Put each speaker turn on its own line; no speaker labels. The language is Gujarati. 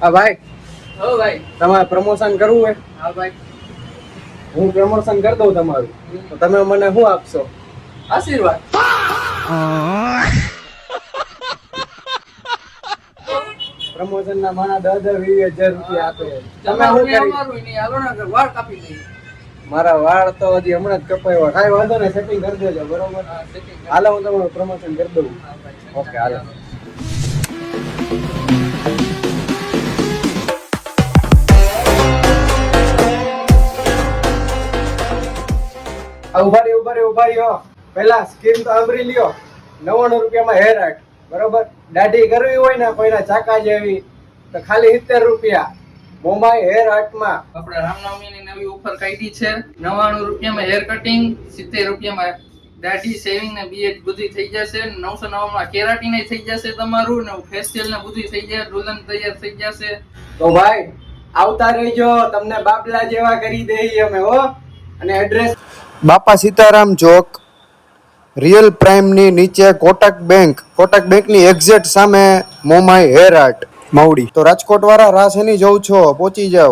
હા ભાઈ,
હો ભાઈ.
તમારે પ્રમોશન કરવું હે?
હા ભાઈ.
હું પ્રમોશન કરી દઉં તમારું, તો તમે મને શું આપશો?
આશીર્વાદ.
પ્રમોશન ના માણા 10-20 હજાર રૂપિયા આપે. તમે
તમારું
શું
ને
કરી?
અમારું ને હાલો ને વાળ કાપી દઈએ.
મારા વાળ તો હજી હમણાં જ કપાવ્યા. કાંઈ વાંધો નહીં, સેટિંગ કરી દેજો. બરોબર,
હા, setting કરી.
હાલો હું તમારું પ્રમોશન કરી દઉં.
હા ભાઈ.
ઓકે, હાલો. ઉભા રહ્યો. પહેલા સ્કીમ તો સાંભળી લ્યો. 99 રૂપિયામાં હેર આર્ટ. બરોબર, દાઢી કરવી હોય ને કોઈના ચાકા જેવી તો ખાલી 70 રૂપિયા. મોમાઈ હેર આર્ટમાં
આપણે રામનવમીની નવી ઓફર કાઢી છે. 99 રૂપિયામાં હેર કટિંગ, 70 રૂપિયામાં દાઢી, શેવિંગ ને બીએડ બધું થઈ જશે. 999 માં કેરાટીન થઈ જશે તમારું ને ફેશિયલ ને બધું થઈ જાય. દુલ્હન તૈયાર થઈ જશે.
તો ભાઈ આવતા રહેજો, તમને બાપલા જેવા કરી દઈએ અમે હો. અને એડ્રેસ બાપા સીતારામ ચોક, રિયલ પ્રાઇમ ની નીચે કોટક બેંકની એક્ઝેક્ટ સામે મોમાઈ હેર આર્ટ માવડી. તો રાજકોટ વાળા રાસ એની જવું છો, પહોંચી જાવ.